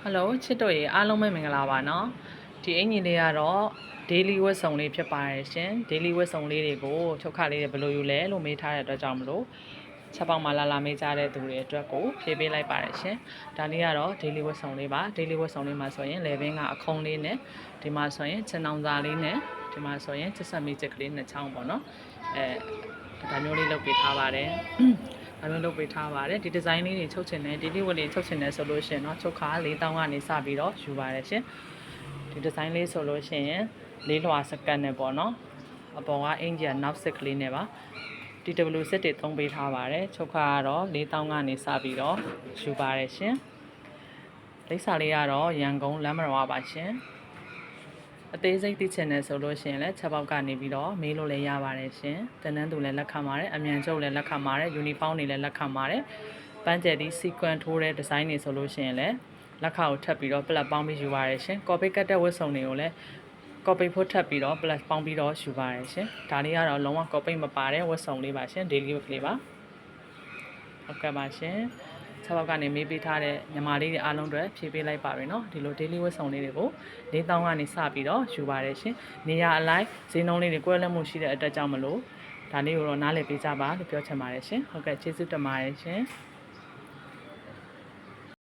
Hello ချစ်တို့ရေအားလုံးပဲမင်္ဂလာပါနော်ဒီအင်ကြီးလေးကတော့ daily ဝတ်စုံလေးဖြစ်ပါတယ်ရှင် daily ဝတ်စုံလေးတွေကိုချုပ်ခလေးတွေဘယ်လိုယူလဲလို့မေးထားတဲ့အတွက်ကြောင့်မလို့ချက်ပေါက်မှာလာမေးကြတဲ့သူတွေအတွက်ကိုဖြည့်ပေးလိုက်ပါတယ်ရှင်ဒါလေးကတော့ daily ဝတ်စုံလေးပါ daily ဝတ်စုံလေးမှာဆိုရင်လေဘင်းကအခုံးလေးနဲ့ဒီမှာဆိုရင်ချင်အောင်စာလေးနဲ့ဒီမှာဆိုရင်ချစ်ဆက်မီချက်ကလေးနှစ်ချောင်းပေါ့နော်ဒါမျိုးလေးလုပ်ပေးထားပါတယ်အလုံးလုပ်ပေးထားပါတယ်ဒီဒီဇိုင်းလေးတွေချုပ်ချင်တယ်ဒီလေးဝတ်လေးချုပ်ချင်တယ်ဆိုလို့ရှိရင်เนาะချုပ်ခါ4000ကနေစပြီးတော့ယူပါတယ်ရှင်ဒီဒီဇိုင်းလေးဆိုလို့ရှိရင်လေးလွှာစကတ်နဲ့ပေါ့เนาะအပေါ်ကအင်ဂျီကနောက်စစ်ကလေးနဲ့ပါ TW စစ်တွေသုံးပေးထားပါတယ်ချုပ်ခါကတော့4000ကနေစပြီးတော့ယူပါတယ်ရှင်လိပ်စာလေးကတော့ရန်ကုန်လမ်းမတော်ပါရှင်အသေးစိတ်သိချင်တယ်ဆိုလို့ရှိရင်လည်းချက်ပေါက်ကနေပြီးတော့မေးလို့လည်းရပါတယ်ရှင်တန်းတန်းသူလည်းလက်ခံပါတယ်အမြန်ကျုပ်လည်းလက်ခံပါတယ်ယူနီဖောင်းတွေလည်းလက်ခံပါတယ်ပန်းကျက်ဒီ sequence ထိုးတဲ့ဒီဇိုင်းတွေဆိုလို့ရှိရင်လည်းလက်ခါကိုထပ်ပြီးတော့ plus ပေါင်းပြီးယူပါတယ်ရှင် copy ကတ်တဲ့ဝတ်စုံတွေကိုလည်း copy ဖို့ထပ်ပြီးတော့ plus ပေါင်းပြီးတော့ယူပါတယ်ရှင်ဒါလေးကတော့လုံးဝ copy မပါတဲ့ဝတ်စုံလေးပါရှင် daily week လေးပါဟုတ်ကဲ့ပါရှင်ချက်ပေါက်ကနေမေးပေးထားတဲ့ညီမလေးတွေအားလုံးတွေဖြည့်ပေးလိုက်ပါပြီเนาะဒီလို daily ဝတ်စုံလေးတွေကို4000ကနေစပြီးတော့ယူပါတယ်ရှင်နေရာအလိုက်ဈေးနှုန်းလေးတွေကွဲလွဲမှုရှိတဲ့အတွက်ကြောင့်မလို့ဒါလေးကိုတော့နားလည်ပေးကြပါလို့ပြောချင်ပါတယ်ရှင်ဟုတ်ကဲ့ကျေးဇူးတင်ပါတယ်ရှင်